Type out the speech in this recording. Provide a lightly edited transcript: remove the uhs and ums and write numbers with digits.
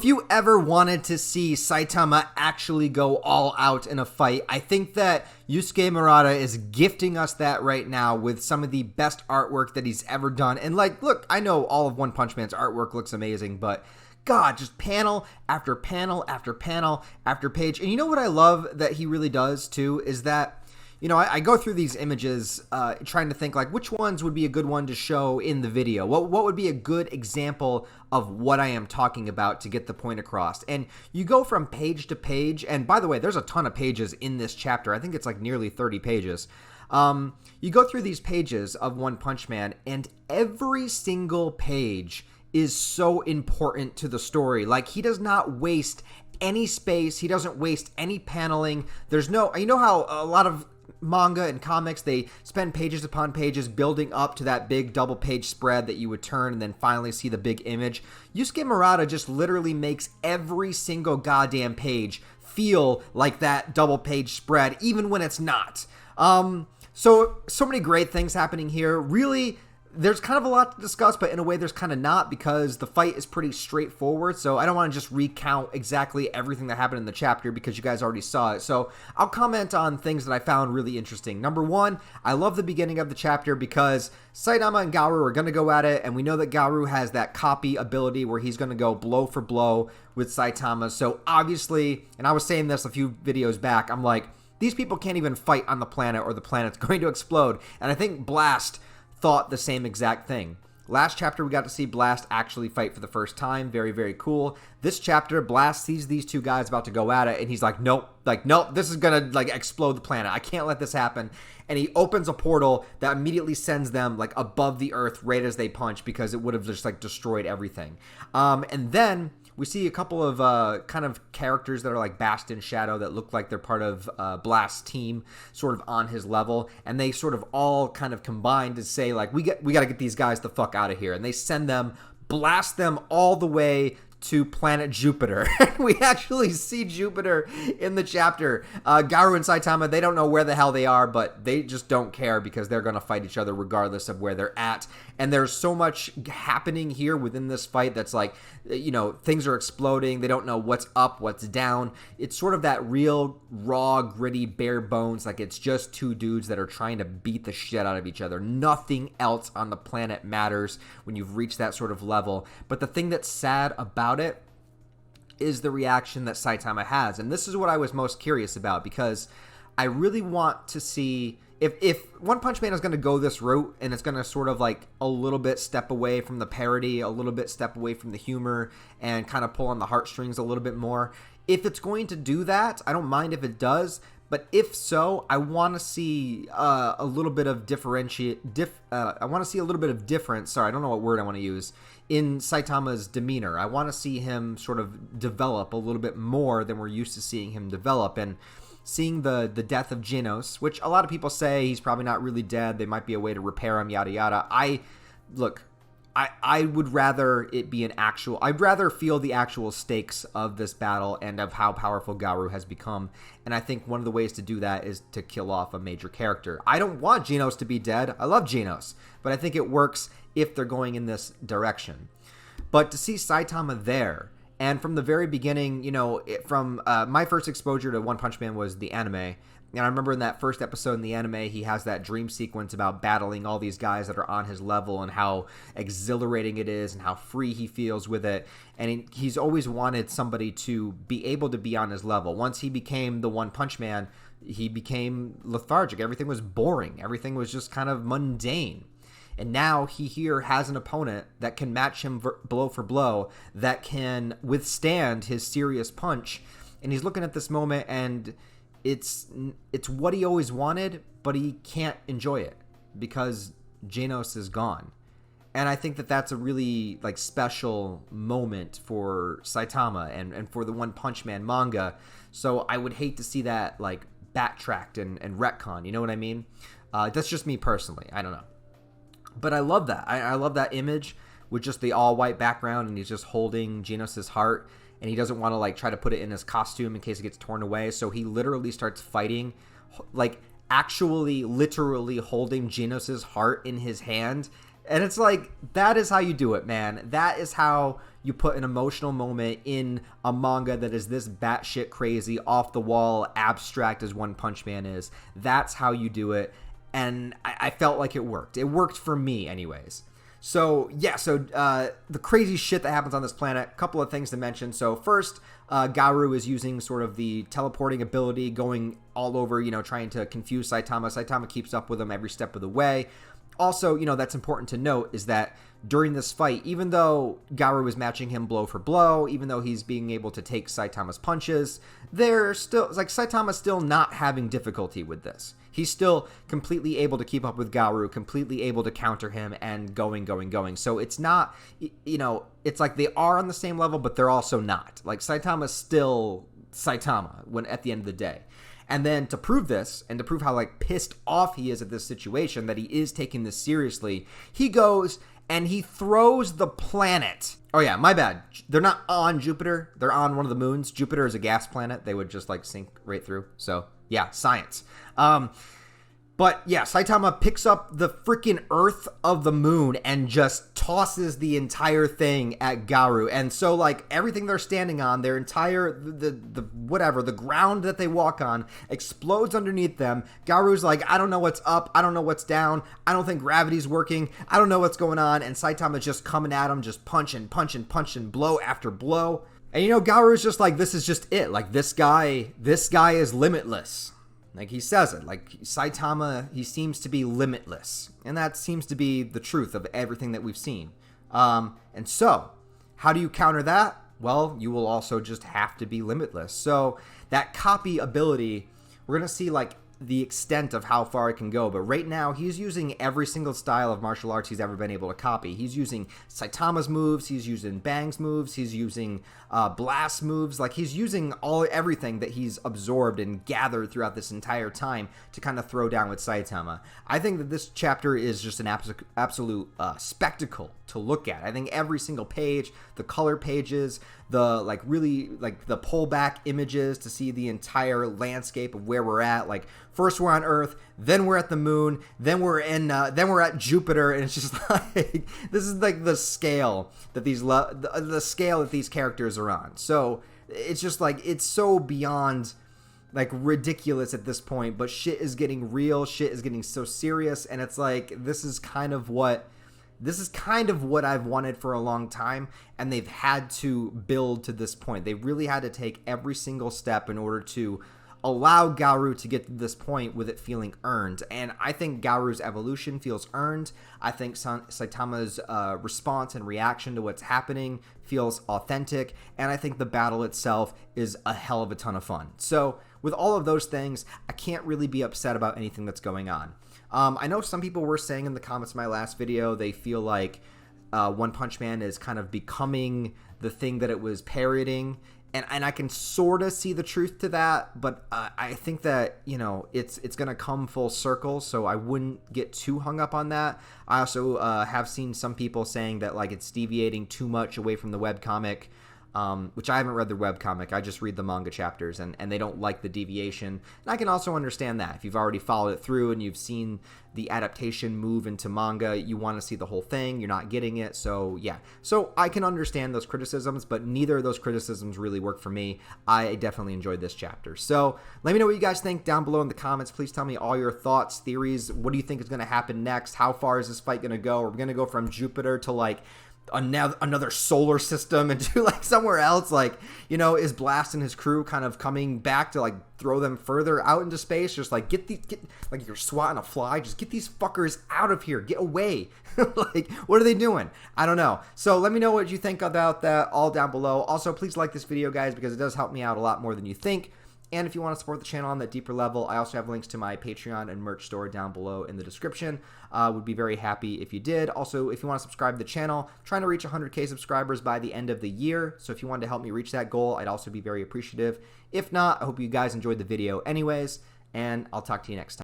if you ever wanted to see Saitama actually go all out in a fight, I think that Yusuke Murata is gifting us that right now with some of the best artwork that he's ever done. And like, look, I know all of One Punch Man's artwork looks amazing, but God, just panel after panel after panel after page. And you know what I love that he really does too is that, you know, I go through these images trying to think like which ones would be a good one to show in the video. What would be a good example of what I am talking about to get the point across? And you go from page to page. And by the way, there's a ton of pages in this chapter. I think it's like nearly 30 pages. You go through these pages of One Punch Man and every single page is so important to the story. Like, he does not waste any space. He doesn't waste any paneling. There's no, you know how a lot of manga and comics, they spend pages upon pages building up to that big double page spread that you would turn and then finally see the big image. Yusuke Murata just literally makes every single goddamn page feel like that double page spread, even when it's not. So many great things happening here. Really, there's kind of a lot to discuss, but in a way there's kind of not, because the fight is pretty straightforward. So I don't want to just recount exactly everything that happened in the chapter because you guys already saw it. So I'll comment on things that I found really interesting. Number one, I love the beginning of the chapter because Saitama and Garu are going to go at it, and we know that Garu has that copy ability where he's going to go blow for blow with Saitama. So obviously, and I was saying this a few videos back, I'm like, these people can't even fight on the planet or the planet's going to explode. And I think Blast thought the same exact thing. Last chapter, we got to see Blast actually fight for the first time. Very, very cool. This chapter, Blast sees these two guys about to go at it, and he's like, nope, this is gonna like explode the planet. I can't let this happen. And he opens a portal that immediately sends them like above the earth right as they punch, because it would have just like destroyed everything. And then we see a couple of kind of characters that are like Bast and Shadow that look like they're part of Blast's team, sort of on his level, and they sort of all kind of combine to say like, we got to get these guys the fuck out of here, and they send them, blast them all the way to planet Jupiter. We actually see Jupiter in the chapter. Garu and Saitama, they don't know where the hell they are, but they just don't care because they're going to fight each other regardless of where they're at. And there's so much happening here within this fight that's like, you know, things are exploding. They don't know what's up, what's down. It's sort of that real, raw, gritty, bare bones. Like, it's just two dudes that are trying to beat the shit out of each other. Nothing else on the planet matters when you've reached that sort of level. But the thing that's sad about it is the reaction that Saitama has. And this is what I was most curious about, because I really want to see if One Punch Man is going to go this route and it's going to sort of like a little bit step away from the parody, a little bit step away from the humor, and kind of pull on the heartstrings a little bit more. If it's going to do that, I don't mind if it does. But if so, I want to see a little bit of I want to see a little bit of difference. Sorry, I don't know what word I want to use in Saitama's demeanor. I want to see him sort of develop a little bit more than we're used to seeing him develop. And seeing the death of Genos, which a lot of people say he's probably not really dead, they might be a way to repair him, yada yada. I would rather it be I'd rather feel the actual stakes of this battle and of how powerful Garu has become. And I think one of the ways to do that is to kill off a major character. I don't want Genos to be dead. I love Genos, but I think it works if they're going in this direction. But to see Saitama there, and from the very beginning, you know, from my first exposure to One Punch Man was the anime. And I remember in that first episode in the anime, he has that dream sequence about battling all these guys that are on his level and how exhilarating it is and how free he feels with it. And he's always wanted somebody to be able to be on his level. Once he became the One Punch Man, he became lethargic. Everything was boring. Everything was just kind of mundane. And now he here has an opponent that can match him blow for blow, that can withstand his serious punch. And he's looking at this moment, and it's what he always wanted, but he can't enjoy it because Genos is gone. And I think that that's a really like special moment for Saitama and for the One Punch Man manga. So I would hate to see that like backtracked and retcon. You know what I mean? That's just me personally. I don't know. But I love that. I love that image with just the all-white background, and he's just holding Genos' heart, and he doesn't want to like try to put it in his costume in case it gets torn away. So he literally starts fighting, like actually literally holding Genos' heart in his hand. And it's like, that is how you do it, man. That is how you put an emotional moment in a manga that is this batshit crazy, off the wall, abstract as One Punch Man is. That's how you do it. And I felt like it worked. It worked for me anyways. So, yeah, the crazy shit that happens on this planet, a couple of things to mention. So, first, Garu is using sort of the teleporting ability, going all over, trying to confuse Saitama. Saitama keeps up with him every step of the way. Also, that's important to note is that during this fight, even though Garu is matching him blow for blow, even though he's being able to take Saitama's punches, Saitama's still not having difficulty with this. He's still completely able to keep up with Garu, completely able to counter him, and going. So it's not, it's like they are on the same level, but they're also not. Like, Saitama's still Saitama at the end of the day. And then to prove this, and to prove how, pissed off he is at this situation, that he is taking this seriously, he goes and he throws the planet. Oh, yeah, my bad. They're not on Jupiter. They're on one of the moons. Jupiter is a gas planet. They would just, sink right through. So, yeah, science. But yeah, Saitama picks up the freaking Earth of the moon and just tosses the entire thing at Garu. And so everything they're standing on, their entire, the ground that they walk on explodes underneath them. Garu's like, I don't know what's up. I don't know what's down. I don't think gravity's working. I don't know what's going on. And Saitama's just coming at him, just punching, blow after blow. And Garu's just like, this is just it. This guy is limitless. He says it, Saitama, he seems to be limitless. And that seems to be the truth of everything that we've seen. And so, how do you counter that? Well, you will also just have to be limitless. So, that copy ability, we're going to see, the extent of how far it can go. But right now, he's using every single style of martial arts he's ever been able to copy. He's using Saitama's moves. He's using Bang's moves. He's using Blast moves. He's using everything that he's absorbed and gathered throughout this entire time to kind of throw down with Saitama. I think that this chapter is just an absolute spectacle to look at. I think every single page, the color pages, the the pullback images to see the entire landscape of where we're at. First we're on Earth, then we're at the moon, then we're at Jupiter, and it's just this is the scale that the scale that these characters are on. So it's just it's so beyond ridiculous at this point, but shit is getting real, shit is getting so serious, and it's this is kind of what I've wanted for a long time, and they've had to build to this point. They really had to take every single step in order to allow Garu to get to this point with it feeling earned. And I think Garu's evolution feels earned. I think Saitama's response and reaction to what's happening feels authentic. And I think the battle itself is a hell of a ton of fun. So with all of those things, I can't really be upset about anything that's going on. I know some people were saying in the comments of my last video, they feel like One Punch Man is kind of becoming the thing that it was parodying. And I can sort of see the truth to that, but I think that, it's going to come full circle, so I wouldn't get too hung up on that. I also have seen some people saying that, it's deviating too much away from the webcomic, which I haven't read the webcomic. I just read the manga chapters, and they don't like the deviation. And I can also understand that. If you've already followed it through and you've seen the adaptation move into manga, you want to see the whole thing, you're not getting it, so yeah. So I can understand those criticisms, but neither of those criticisms really work for me. I definitely enjoyed this chapter. So let me know what you guys think down below in the comments. Please tell me all your thoughts, theories. What do you think is going to happen next? How far is this fight going to go? Are we going to go from Jupiter to another solar system and do somewhere else? Is Blast and his crew kind of coming back to throw them further out into space? Just get you're swatting a fly, just get these fuckers out of here, get away. What are they doing? I don't know. So let me know what you think about that all down below. Also, please like this video, guys, because it does help me out a lot more than you think. And if you want to support the channel on that deeper level, I also have links to my Patreon and merch store down below in the description. Would be very happy if you did. Also, if you want to subscribe to the channel, I'm trying to reach 100K subscribers by the end of the year. So if you wanted to help me reach that goal, I'd also be very appreciative. If not, I hope you guys enjoyed the video anyways, and I'll talk to you next time.